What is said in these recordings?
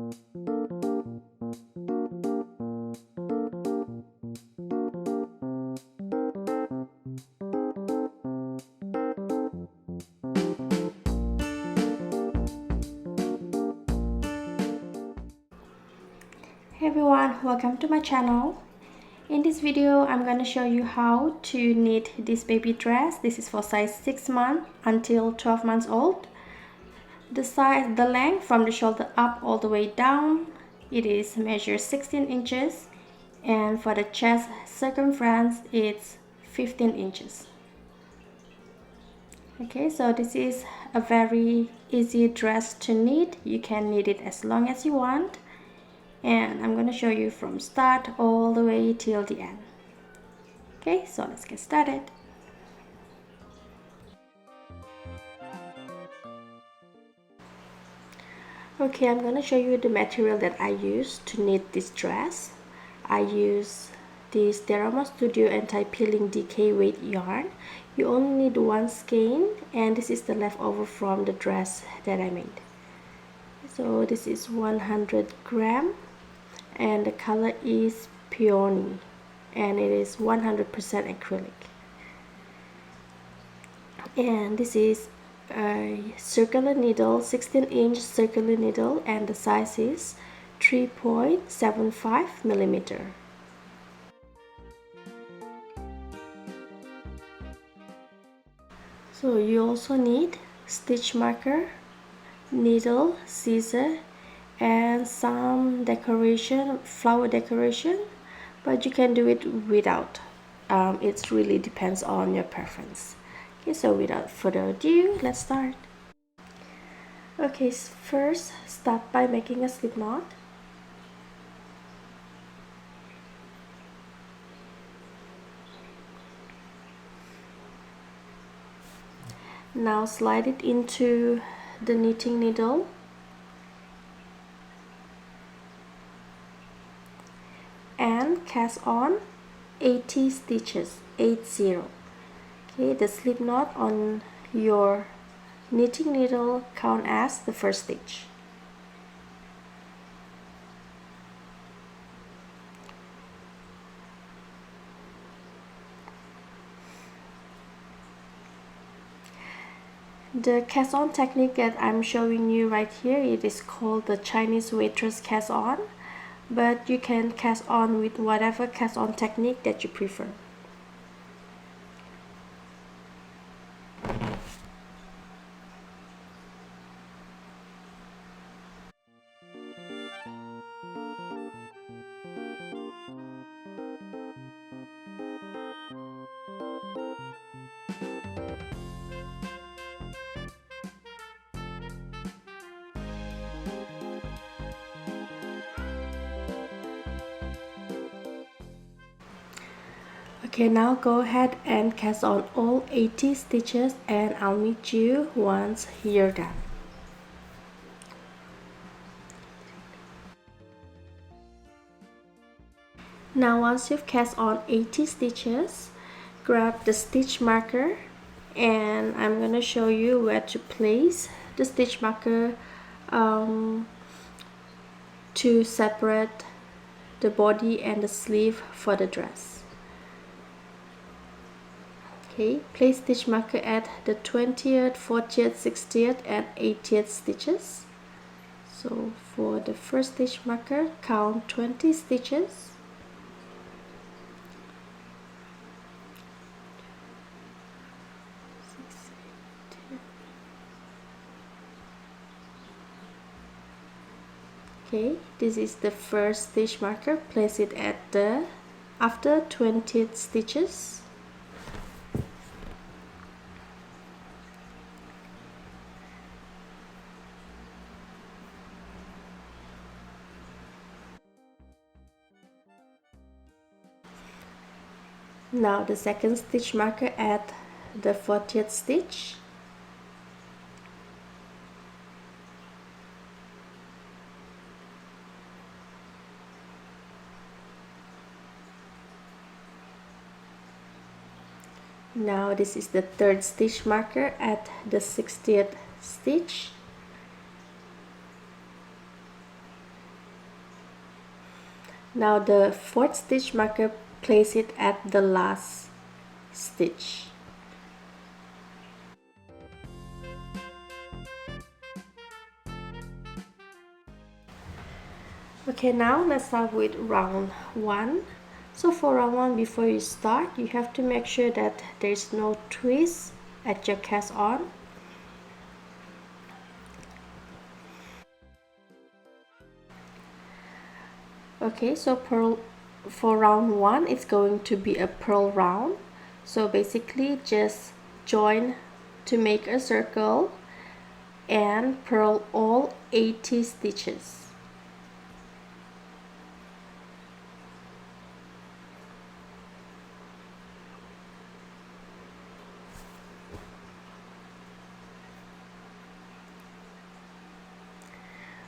Hey everyone, welcome to my channel. In this video, I'm going to show you how to knit this baby dress. This is for size 6 months until 12 months old. The length from the shoulder up all the way down, it is measured 16 inches. And for the chest circumference, it's 15 inches. Okay, so this is a very easy dress to knit. You can knit it as long as you want. And I'm going to show you from start all the way till the end. Okay, so let's get started. Okay, I'm going to show you the material that I use to knit this dress. I use this Deramores Studio anti-peeling DK weight yarn. You only need one skein, and this is the leftover from the dress that I made. So this is 100 gram. And the color is peony, and it is 100% acrylic. And this is a circular needle, 16-inch circular needle, and the size is 3.75 millimeter. So you also need stitch marker, needle, scissor, and some decoration, flower decoration, but you can do it without. It really depends on your preference. Okay, so without further ado, let's start. Okay, first start by making a slip knot. Now slide it into the knitting needle. And cast on 80 stitches, 80. Okay, the slip knot on your knitting needle count as the first stitch. The cast on technique that I'm showing you right here, it is called the Chinese waitress cast on, but you can cast on with whatever cast on technique that you prefer. Okay, now go ahead and cast on all 80 stitches, and I'll meet you once you're done. Now once you've cast on 80 stitches, grab the stitch marker, and I'm going to show you where to place the stitch marker to separate the body and the sleeve for the dress. Okay, place stitch marker at the 20th, 40th, 60th and 80th stitches. So for the first stitch marker, count 20 stitches. Okay, this is the first stitch marker. Place it at the after 20 stitches. Now the second stitch marker at the 40th stitch. Now this is the third stitch marker at the 60th stitch. Now the fourth stitch marker, place it at the last stitch. Okay, now let's start with round 1. So for round 1, before you start, you have to make sure that there is no twist at your cast on. Okay, so for round 1, it's going to be a purl round. So basically just join to make a circle and purl all 80 stitches.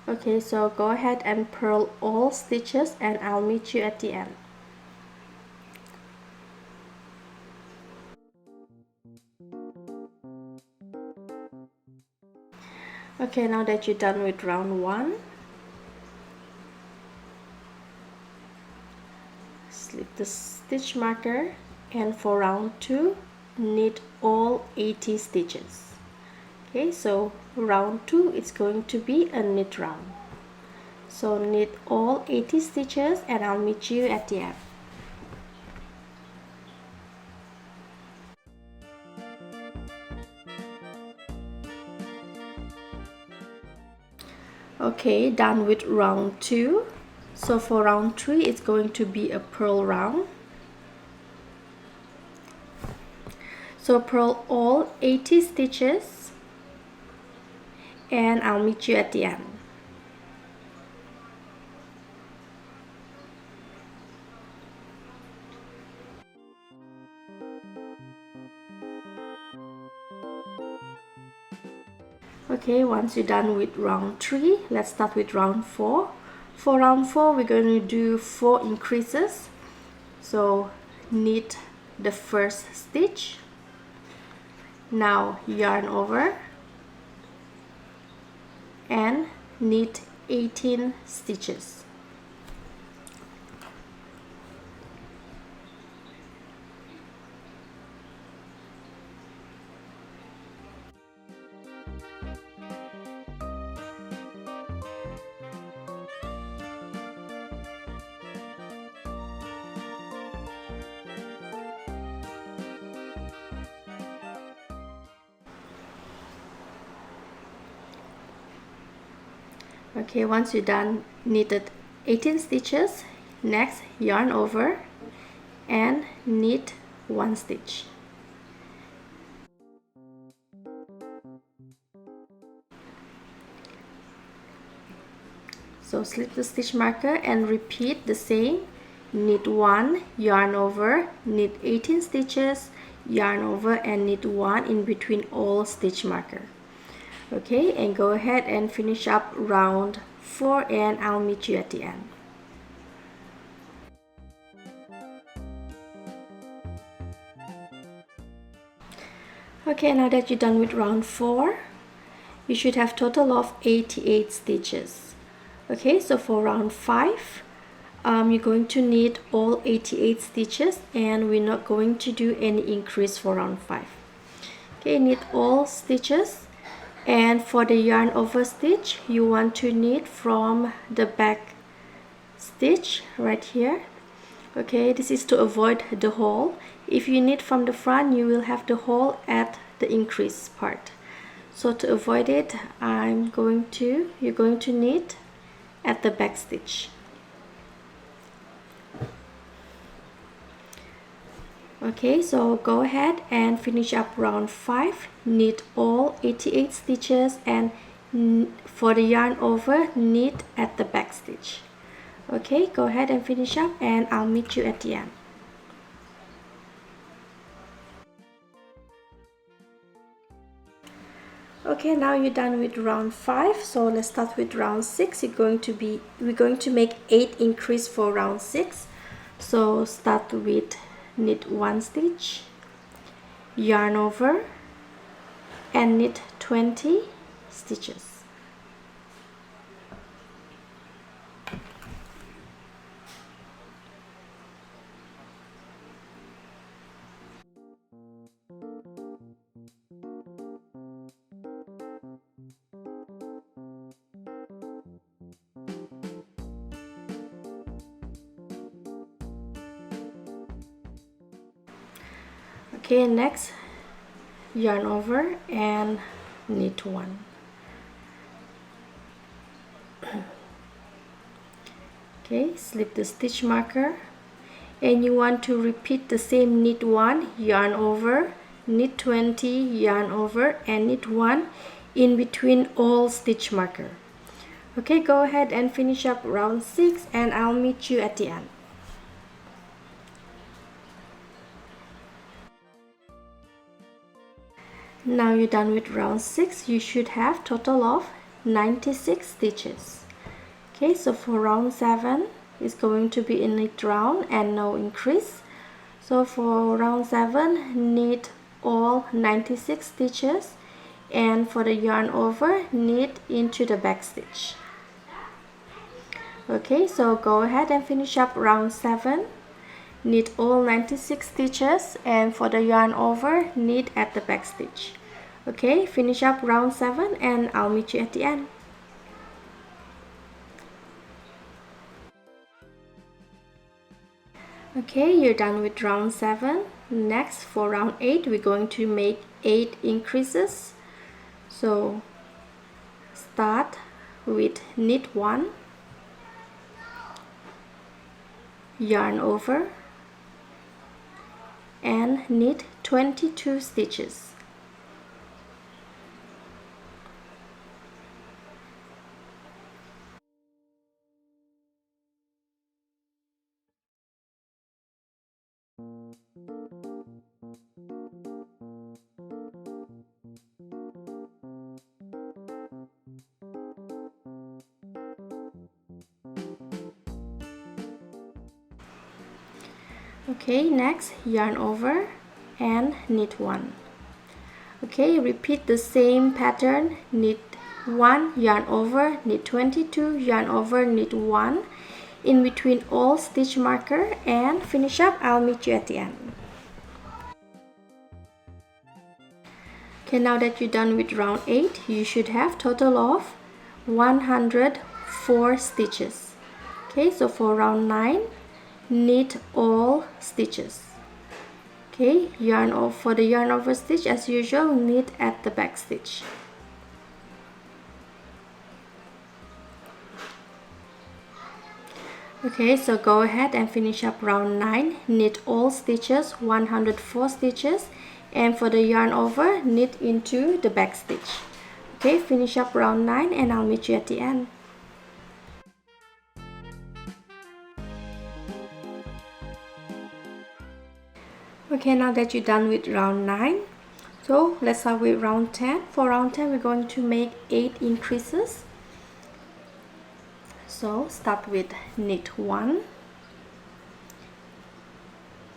Okay, so go ahead and purl all stitches and I'll meet you at the end. Okay, now that you're done with round 1, slip the stitch marker, and for round 2, knit all 80 stitches. Okay, so round 2 is going to be a knit round. So knit all 80 stitches and I'll meet you at the end. Okay, done with round 2. So for round 3, it's going to be a purl round. So purl all 80 stitches and I'll meet you at the end. Okay, once you're done with round 3, let's start with round 4. For round 4, we're going to do 4 increases. So knit the first stitch. Now yarn over and knit 18 stitches. Okay, once you're done knitted 18 stitches, next yarn over and knit 1 stitch. So slip the stitch marker and repeat the same. Knit 1, yarn over, knit 18 stitches, yarn over and knit 1 in between all stitch marker. Okay, and go ahead and finish up round 4 and I'll meet you at the end. Okay, now that you're done with round 4, you should have total of 88 stitches. Okay, so for round 5, you're going to knit all 88 stitches and we're not going to do any increase for round 5. Okay, knit all stitches. And for the yarn over stitch, you want to knit from the back stitch right here. Okay, this is to avoid the hole. If you knit from the front, you will have the hole at the increase part. So to avoid it, you're going to knit at the back stitch. Okay, so go ahead and finish up round 5, knit all 88 stitches and for the yarn over, knit at the back stitch. Okay, go ahead and finish up and I'll meet you at the end. Okay, now you're done with round 5, so let's start with round 6. We're going to make 8 increase for round 6. So start with knit 1 stitch, yarn over and knit 20 stitches. Okay, next yarn over and knit 1. Okay, slip the stitch marker, and you want to repeat the same knit 1, yarn over, knit 20, yarn over, and knit 1 in between all stitch marker. Okay, go ahead and finish up round 6, and I'll meet you at the end. Now you're done with round 6. You should have total of 96 stitches. Okay, so for round 7 it's going to be a knit round and no increase. So for round 7, knit all 96 stitches, and for the yarn over, knit into the back stitch. Okay, so go ahead and finish up round 7, knit all 96 stitches, and for the yarn over, knit at the back stitch. Okay, finish up round 7 and I'll meet you at the end. Okay, you're done with round 7. Next, for round 8, we're going to make 8 increases. So start with knit 1, yarn over, and knit 22 stitches. Okay, next yarn over and knit 1. Okay, repeat the same pattern, knit 1, yarn over, knit 22, yarn over, knit 1 in between all stitch marker, and finish up. I'll meet you at the end. Okay, now that you're done with round 8, you should have total of 104 stitches. Okay, so for round 9, knit all stitches. Okay, yarn over, for the yarn over stitch, as usual, knit at the back stitch. Okay, so go ahead and finish up round 9, knit all stitches, 104 stitches, and for the yarn over, knit into the back stitch. Okay, finish up round 9 and I'll meet you at the end. Okay, now that you're done with round 9, so let's start with round 10. For round 10, we're going to make 8 increases. So start with knit 1,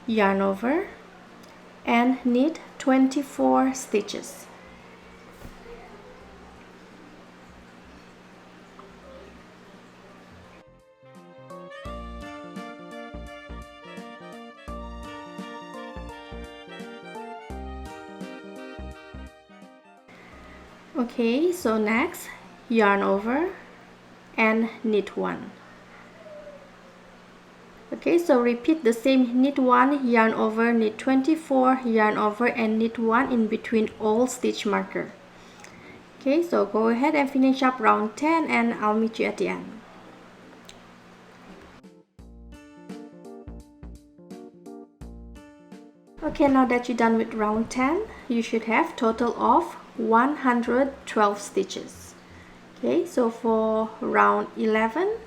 yarn over, and knit 24 stitches. Okay, so next yarn over and knit 1. Okay, so repeat the same, knit 1, yarn over, knit 24, yarn over, and knit 1 in between all stitch marker. Okay, so go ahead and finish up round 10 and I'll meet you at the end. Okay, now that you're done with round 10, you should have total of 112 stitches. Okay, so for round 11,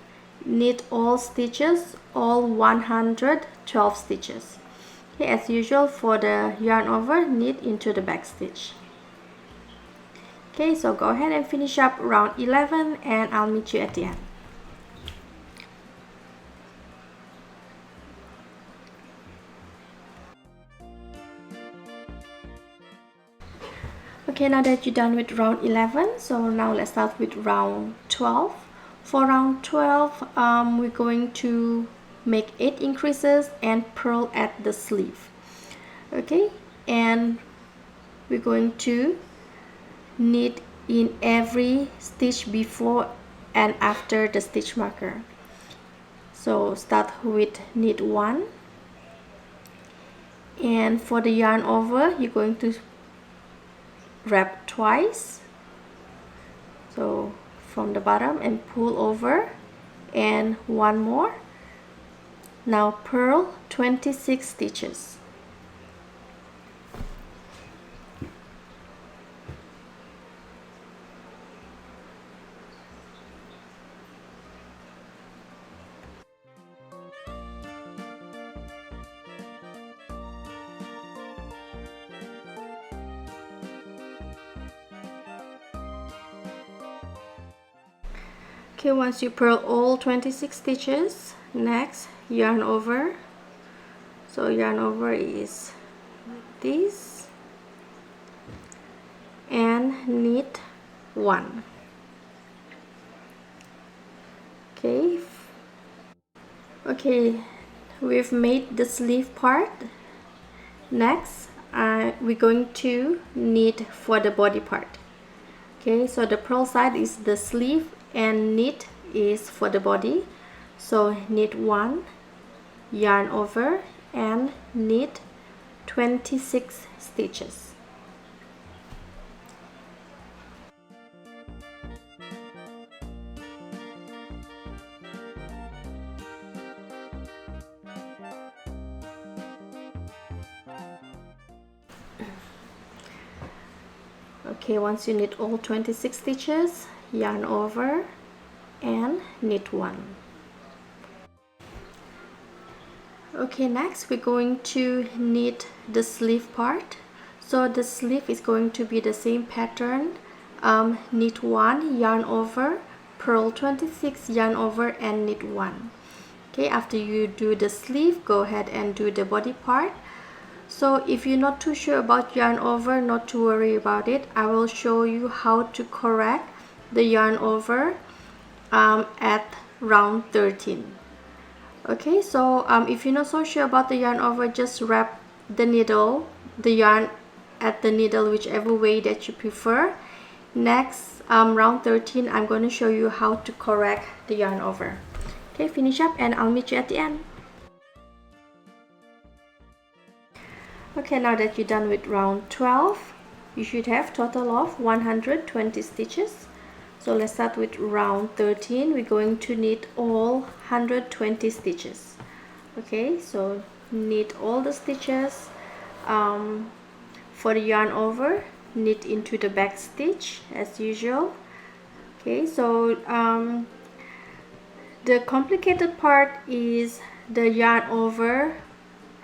knit all stitches, all 112 stitches. Okay, as usual, for the yarn over, knit into the back stitch. Okay, so go ahead and finish up round 11 and I'll meet you at the end. Okay, now that you're done with round 11, so now let's start with round 12. For round 12, we're going to make 8 increases and purl at the sleeve. Okay, and we're going to knit in every stitch before and after the stitch marker. So start with knit 1, And for the yarn over, you're going to wrap twice, so from the bottom and pull over, and one more. Now purl 26 stitches. Okay, once you purl all 26 stitches, next yarn over. So yarn over is like this, and knit 1. Okay, we've made the sleeve part. Next we're going to knit for the body part. Okay, so the purl side is the sleeve and knit is for the body. So knit 1, yarn over, and knit 26 stitches. Okay, once you knit all 26 stitches, yarn over and knit 1. Okay, next we're going to knit the sleeve part. So the sleeve is going to be the same pattern. Knit 1, yarn over, purl 26, yarn over, and knit 1. Okay, after you do the sleeve, go ahead and do the body part. So if you're not too sure about yarn over, not to worry about it. I will show you how to correct the yarn over at round 13. Okay, so if you're not so sure about the yarn over, just wrap the needle, the yarn at the needle, whichever way that you prefer. Next, round 13, I'm going to show you how to correct the yarn over. Okay, finish up and I'll meet you at the end. Okay, now that you're done with round 12, you should have total of 120 stitches. So let's start with round 13. We're going to knit all 120 stitches. Okay, so knit all the stitches. For the yarn over, knit into the back stitch as usual. Okay, so the complicated part is the yarn over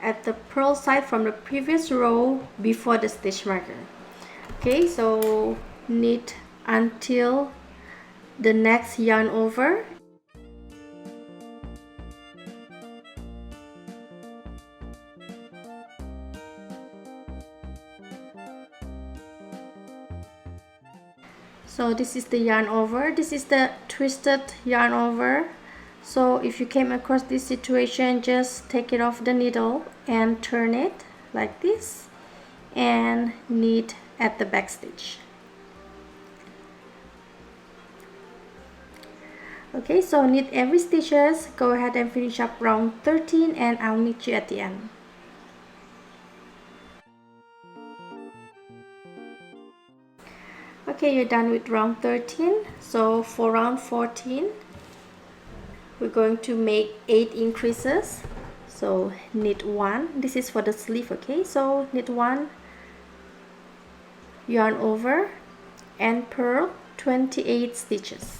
at the purl side from the previous row before the stitch marker. Okay, so knit until the next yarn over. So this is the yarn over. This is the twisted yarn over. So if you came across this situation, just take it off the needle and turn it like this and knit at the back stitch. Okay, so knit every stitches. Go ahead and finish up round 13 and I'll meet you at the end. Okay, you're done with round 13. So for round 14, we're going to make 8 increases. So knit 1. This is for the sleeve. Okay, so knit 1, yarn over, and purl 28 stitches.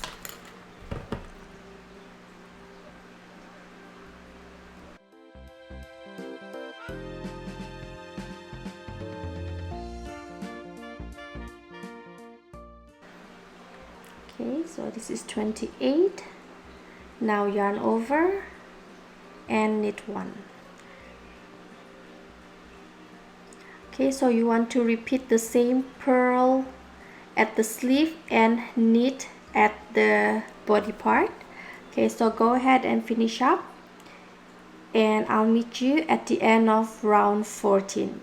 Okay, so this is 28. Now yarn over and knit 1. Okay, so you want to repeat the same purl at the sleeve and knit at the body part. Okay, so go ahead and finish up and I'll meet you at the end of round 14.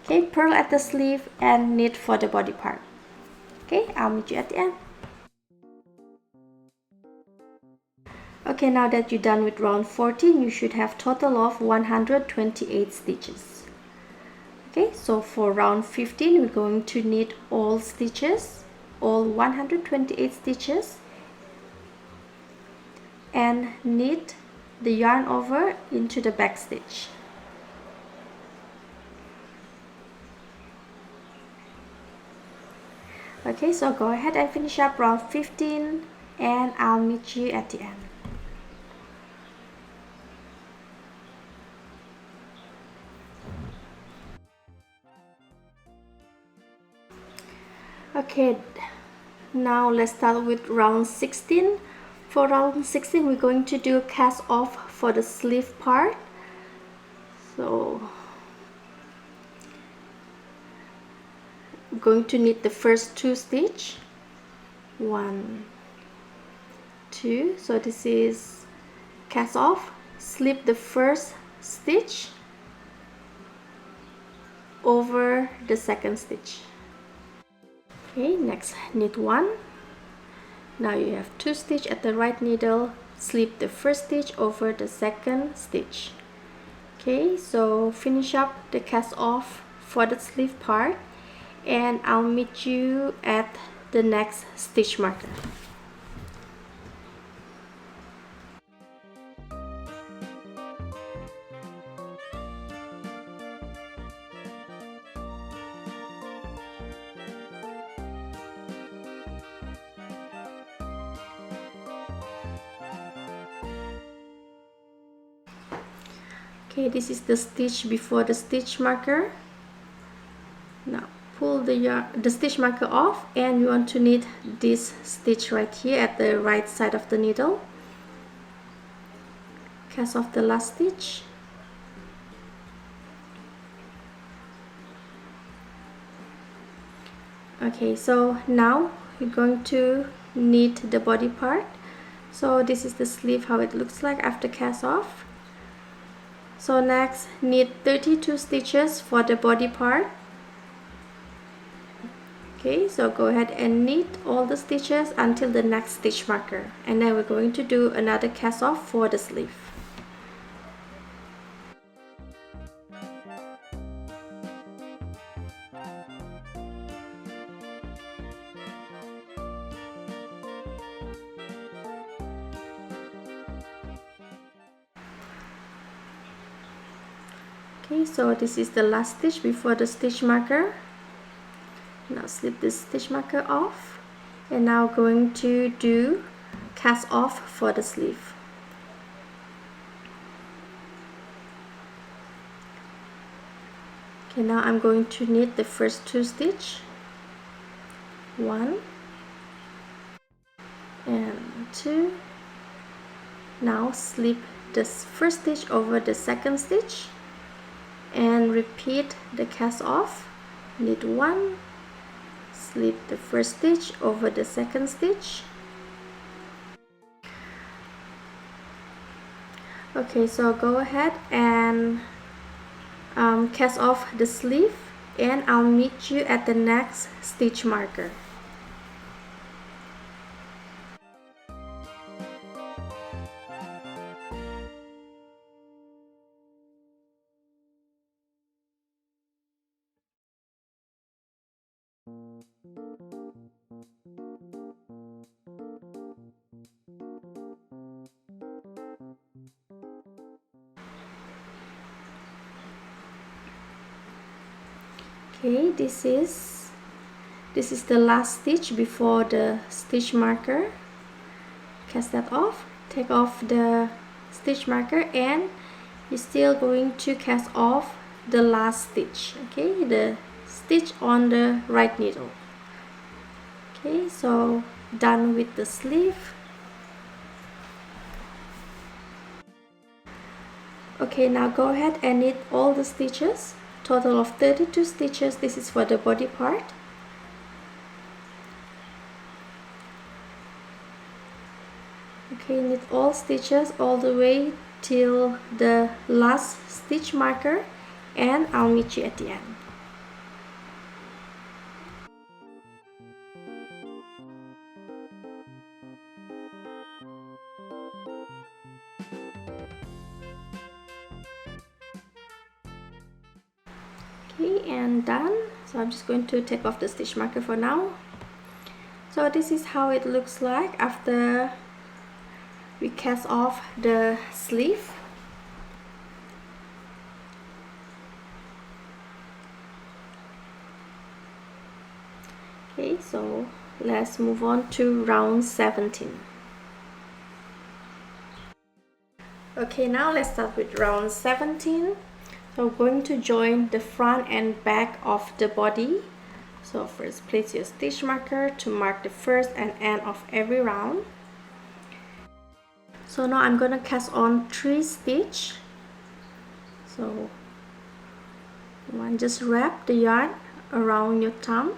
Okay, purl at the sleeve and knit for the body part. Okay, I'll meet you at the end. Okay, Okay, now that you're done with round 14, you should have total of 128 stitches. Okay, so for round 15, we're going to knit all stitches, all 128 stitches, and knit the yarn over into the back stitch. Okay, so go ahead and finish up round 15, and I'll meet you at the end. Okay, now let's start with round 16. For round 16, we're going to do cast off for the sleeve part. So I'm going to knit the first 2 stitches. 1, 2. So this is cast off. Slip the first stitch over the second stitch. Okay, next knit 1. Now you have 2 stitches at the right needle. Slip the first stitch over the second stitch. Okay, so finish up the cast off for the sleeve part, and I'll meet you at the next stitch marker. Okay, this is the stitch before the stitch marker. Now pull the stitch marker off, and you want to knit this stitch right here at the right side of the needle. Cast off the last stitch. Okay, so now you're going to knit the body part. So this is the sleeve, how it looks like after cast off. So next, knit 32 stitches for the body part. Okay, so go ahead and knit all the stitches until the next stitch marker, and then we're going to do another cast off for the sleeve. Okay, so this is the last stitch before the stitch marker. Now slip this stitch marker off, and now going to do cast off for the sleeve. Okay, now I'm going to knit the first 2 stitches. 1 and 2. Now slip this first stitch over the second stitch, and repeat the cast off. Knit 1, slip the first stitch over the second stitch. Okay, so go ahead and cast off the sleeve, and I'll meet you at the next stitch marker. Okay, this is the last stitch before the stitch marker. Cast that off, take off the stitch marker, and you're still going to cast off the last stitch. Okay, the stitch on the right needle. Okay, so done with the sleeve. Okay, now go ahead and knit all the stitches. Total of 32 stitches. This is for the body part. Okay, knit all stitches all the way till the last stitch marker, and I'll meet you at the end. Okay, and done. So I'm just going to take off the stitch marker for now. So this is how it looks like after we cast off the sleeve. Okay, so let's move on to round 17. Okay, now let's start with round 17. So we're going to join the front and back of the body. So first place your stitch marker to mark the first and end of every round. So now I'm gonna cast on 3 stitches. So one, just wrap the yarn around your thumb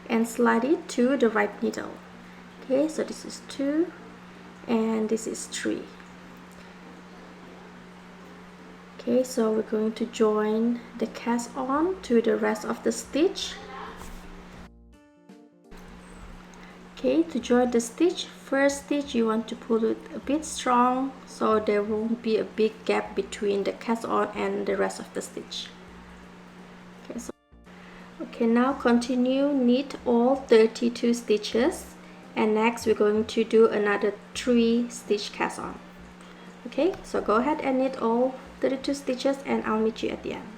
and slide it to the right needle. Okay, so this is 2 and this is 3. Okay, so we're going to join the cast on to the rest of the stitch. Okay, to join the stitch, first stitch you want to pull it a bit strong so there won't be a big gap between the cast on and the rest of the stitch. Okay, now continue knit all 32 stitches, and next we're going to do another 3 stitch cast on. Okay, so go ahead and knit all 32 stitches and I'll meet you at the end.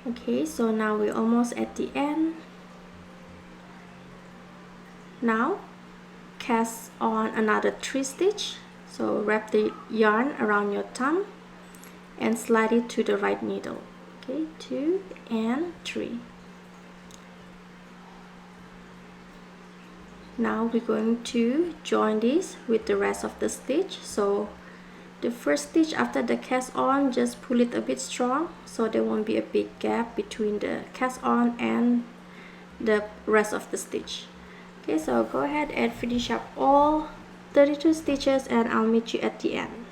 Okay, so now we're almost at the end. Now cast on another 3 stitch. So wrap the yarn around your thumb and slide it to the right needle. Okay, 2 and 3. Now we're going to join this with the rest of the stitch. So the first stitch after the cast on, just pull it a bit strong so there won't be a big gap between the cast on and the rest of the stitch. Okay, so go ahead and finish up all 32 stitches and I'll meet you at the end.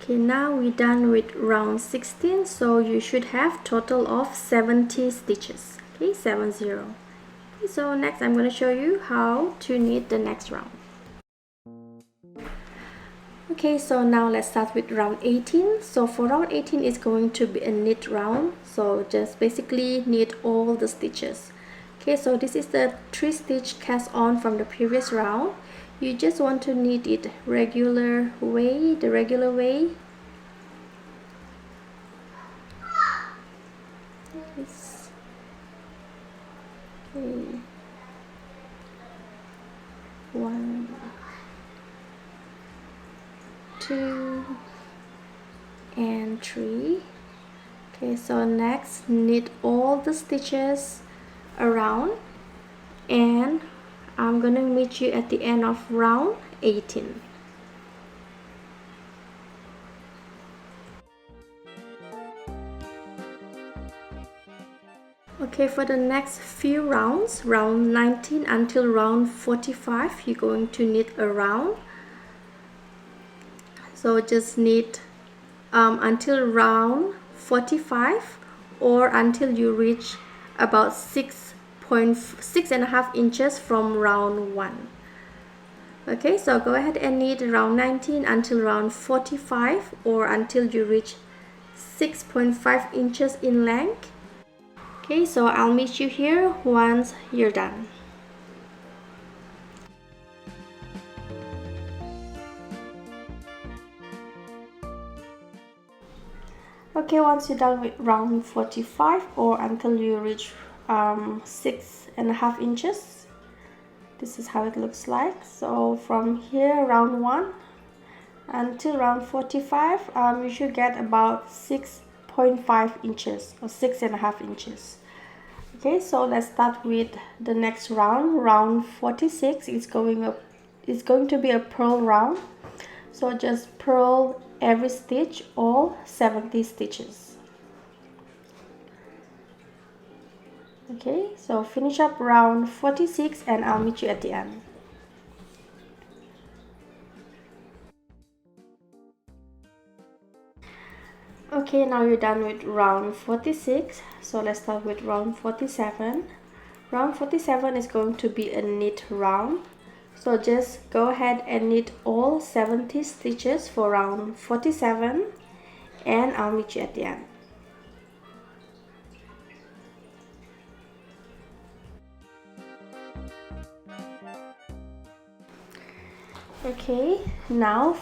Okay, now we're done with round 16, so you should have total of 70 stitches. Okay, 70. Okay, so next I'm going to show you how to knit the next round. Okay, so now let's start with round 18. So for round 18 is going to be a knit round, so just basically knit all the stitches. Okay, so this is the 3 stitch cast on from the previous round. You just want to knit it regular way, the regular way. Okay. 1, 2 and 3. Okay, so next knit all the stitches around and I'm gonna meet you at the end of round 18. Okay, for the next few rounds, round 19 until round 45, you're going to knit around. So just knit until round 45 or until you reach about 6.5 inches from round 1. Okay, so go ahead and knit round 19 until round 45 or until you reach 6.5 inches in length. Okay, so I'll meet you here once you're done. Okay, once you're done with round 45 or until you reach 6.5 inches, this is how it looks like. So from here, round 1 until round 45, you should get about 6.5 inches or 6.5 inches. Okay, so let's start with the next round. Round 46 is going to be a purl round. So just purl every stitch, all 70 stitches. Okay, so finish up round 46 and I'll meet you at the end. Okay, now you're done with round 46, so let's start with round 47. Round 47 is going to be a knit round, so just go ahead and knit all 70 stitches for round 47 and I'll meet you at the end. Okay, now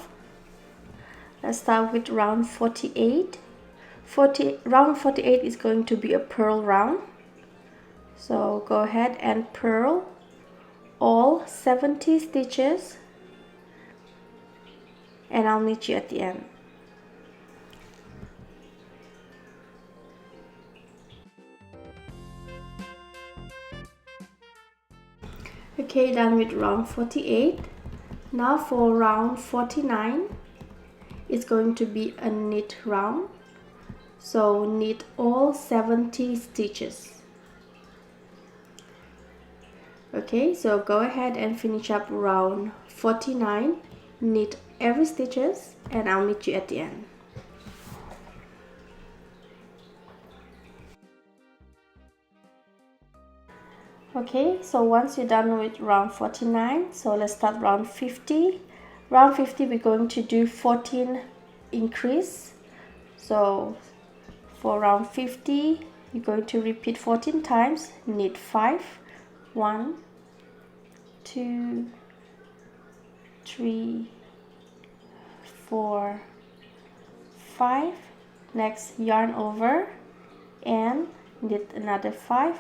let's start with round 48. Round 48 is going to be a purl round, so go ahead and purl all 70 stitches and I'll meet you at the end. Okay, done with round 48. Now for round 49, it's going to be a knit round, so knit all 70 stitches. Okay, so go ahead and finish up round 49, knit every stitches and I'll meet you at the end. Okay, so once you're done with round 49, so let's start round 50. Round 50 we're going to do 14 increase. So for round 50 you're going to repeat 14 times, knit 5, 1, 2, 3, 4, 5. Next, yarn over and knit another 5,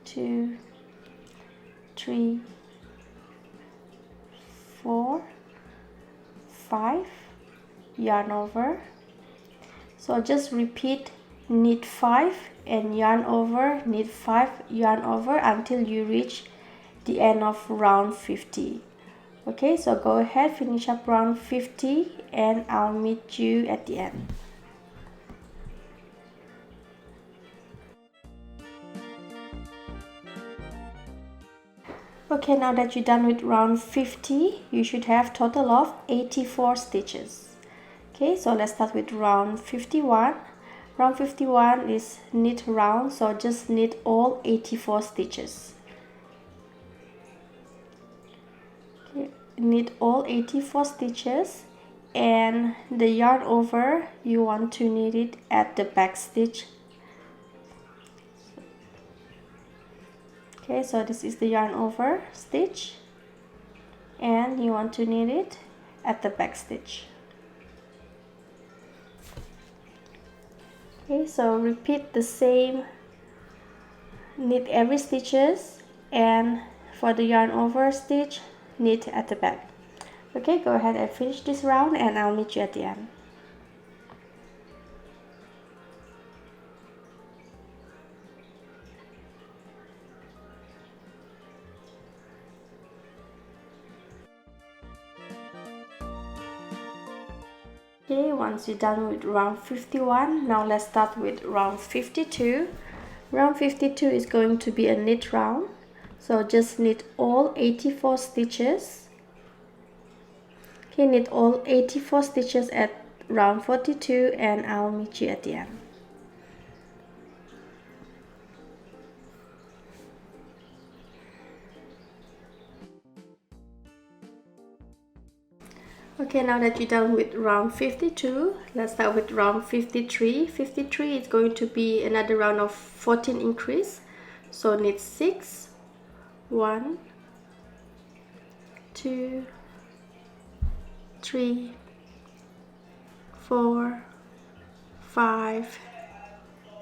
2, 3, 4, 5, yarn over. So just repeat knit 5 and yarn over, knit 5, yarn over until you reach the end of round 50. Okay, so go ahead, finish up round 50 and I'll meet you at the end. Okay, now that you're done with round 50, you should have total of 84 stitches. Okay, so let's start with round 51. Round 51 is knit round, so just knit all 84 stitches. Okay, knit all 84 stitches and the yarn over, you want to knit it at the back stitch. Okay, so this is the yarn over stitch and you want to knit it at the back stitch. Okay, so repeat the same, knit every stitches and for the yarn over stitch, knit at the back. Okay, go ahead and finish this round and I'll meet you at the end. Okay, once you're done with round 51, now let's start with round 52. Round 52 is going to be a knit round, so just knit all 84 stitches. Okay, knit all 84 stitches at round 42 and I'll meet you at the end. Okay, now that you're done with round 52, let's start with round 53. 53 is going to be another round of 14 increase. So knit 6, 1, 2, 3, 4, 5,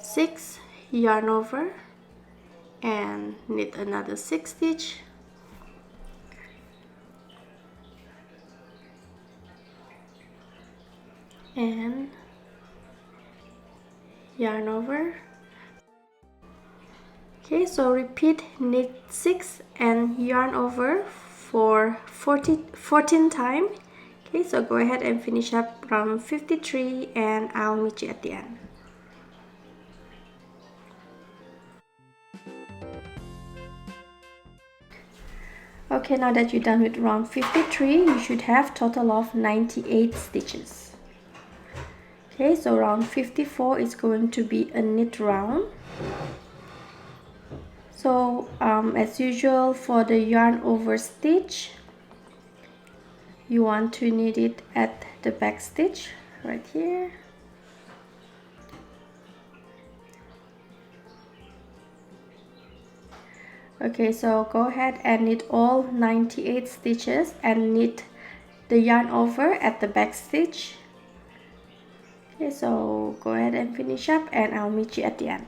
6, yarn over and knit another 6 stitch. And yarn over. Okay, so repeat knit 6 and yarn over for 14 times. Okay, so go ahead and finish up round 53 and I'll meet you at the end. Okay, now that you're done with round 53, you should have total of 98 stitches. Okay, so round 54 is going to be a knit round. So as usual, for the yarn over stitch, you want to knit it at the back stitch right here. Okay, so go ahead and knit all 98 stitches and knit the yarn over at the back stitch. Okay, so go ahead and finish up and I'll meet you at the end.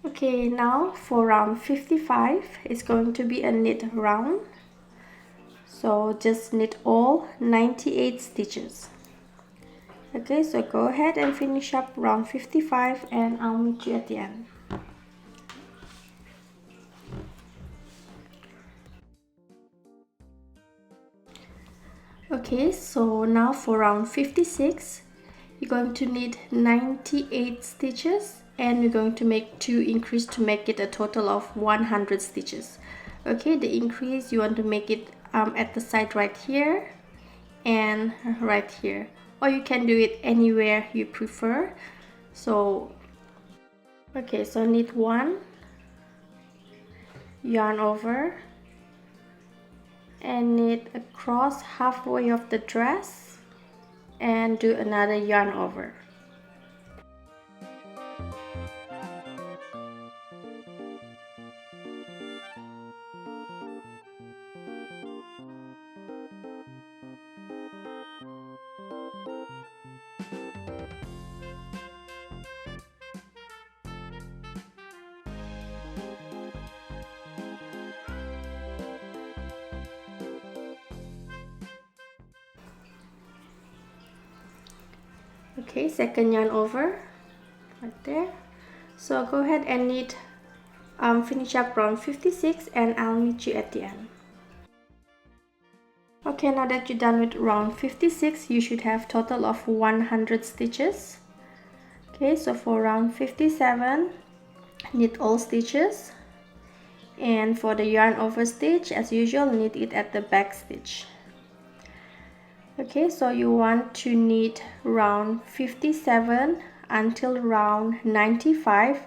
Okay, now for round 55, it's going to be a knit round. So just knit all 98 stitches. Okay, so go ahead and finish up round 55 and I'll meet you at the end. Okay, so now for round 56, you're going to knit 98 stitches and we're going to make 2 increase to make it a total of 100 stitches. Okay, the increase you want to make it at the side right here and right here, or you can do it anywhere you prefer. So okay, so knit 1, yarn over and knit across halfway of the dress and do another yarn over. Okay, second yarn over right there. So go ahead and knit finish up round 56 and I'll meet you at the end. Okay, now that you're done with round 56, you should have total of 100 stitches. Okay, so for round 57, knit all stitches, and for the yarn over stitch, as usual, knit it at the back stitch. Okay, so you want to knit round 57 until round 95,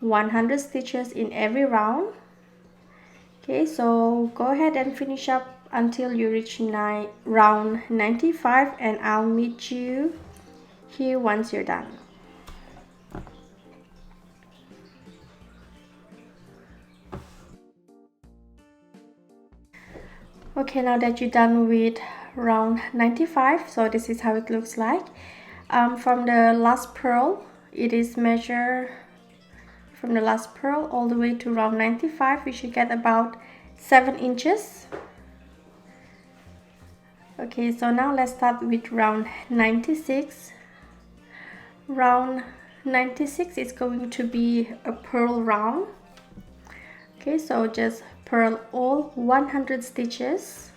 100 stitches in every round. Okay, so go ahead and finish up until you reach round 95 and I'll meet you here once you're done. Okay, now that you're done with round 95, so this is how it looks like. From the last purl, it is measured from the last purl all the way to round 95. You should get about 7 inches. Okay, so now let's start with round 96. Round 96 is going to be a purl round. Okay, so just purl all 100 stitches.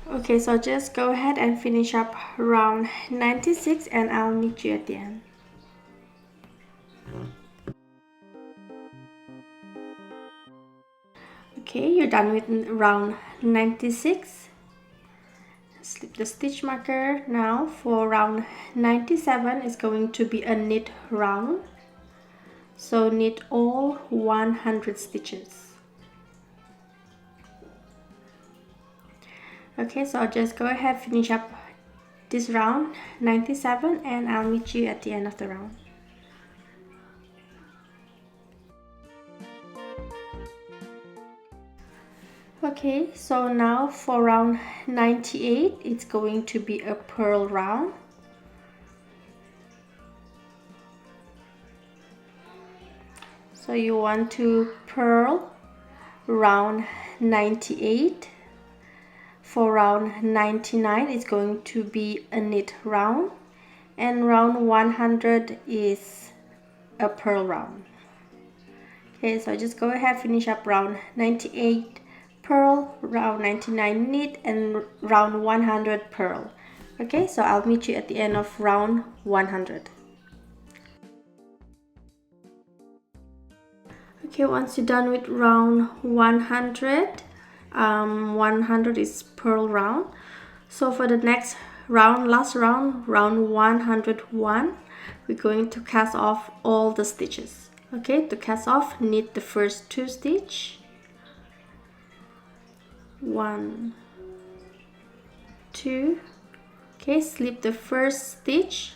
Okay, so just go ahead and finish up round 96 and I'll meet you at the end. Okay, you're done with round 96. Slip the stitch marker. Now for round 97 is going to be a knit round. So knit all 100 stitches. Okay, so just go ahead, finish up this round 97 and I'll meet you at the end of the round. Okay, so now for round 98, it's going to be a purl round. So you want to purl round 98. For round 99, it's going to be a knit round, and round 100 is a purl round. Okay, so just go ahead, finish up round 98, purl, round 99 knit, and round 100 purl. Okay, so I'll meet you at the end of round 100. Okay, once you're done with round 100, 100 is purl round. So for the next round, last round, round 101, we're going to cast off all the stitches. Okay, to cast off, knit the first 2 stitches. 1, 2. Okay, slip the first stitch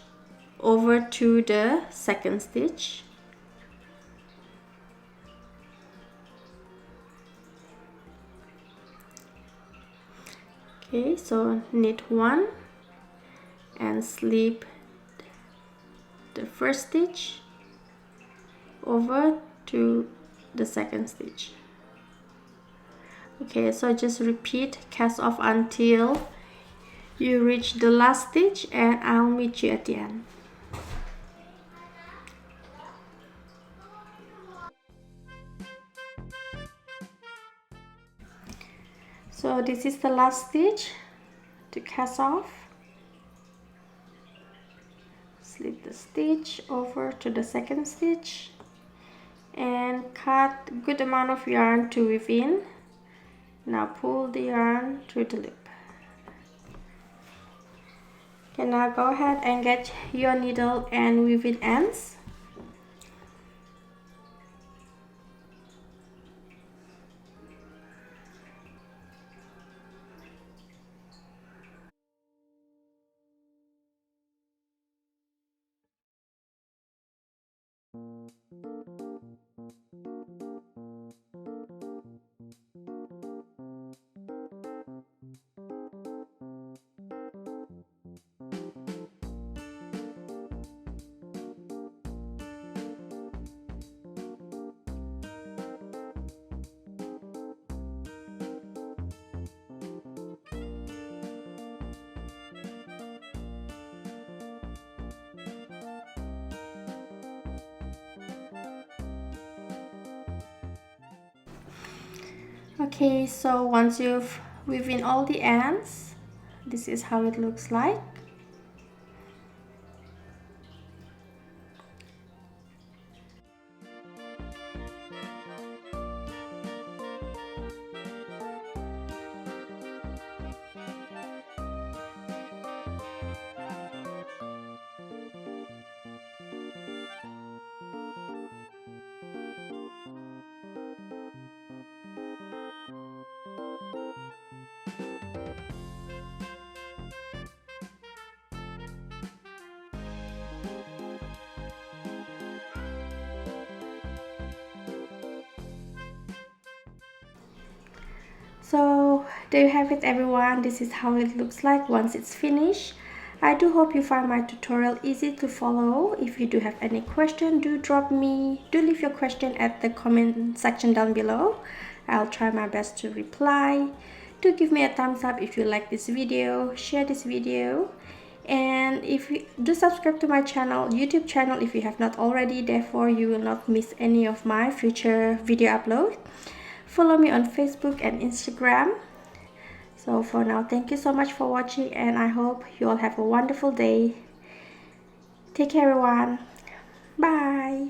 over to the second stitch. Okay, so knit 1 and slip the first stitch over to the second stitch. Okay, so just repeat, cast off until you reach the last stitch, and I'll meet you at the end. So this is the last stitch to cast off. Slip the stitch over to the second stitch and cut a good amount of yarn to weave in. Now pull the yarn through the loop. Okay, now go ahead and get your needle and weave in ends. Okay, so once you've weaved in all the ends, this is how it looks like. So there you have it, everyone. This is how it looks like once it's finished. I do hope you find my tutorial easy to follow. If you do have any question, do leave your question at the comment section down below. I'll try my best to reply. Do give me a thumbs up if you like this video, share this video, and if you do subscribe to my YouTube channel if you have not already, therefore you will not miss any of my future video upload. Follow me on Facebook and Instagram. So for now, thank you so much for watching, and I hope you all have a wonderful day. Take care, everyone. Bye.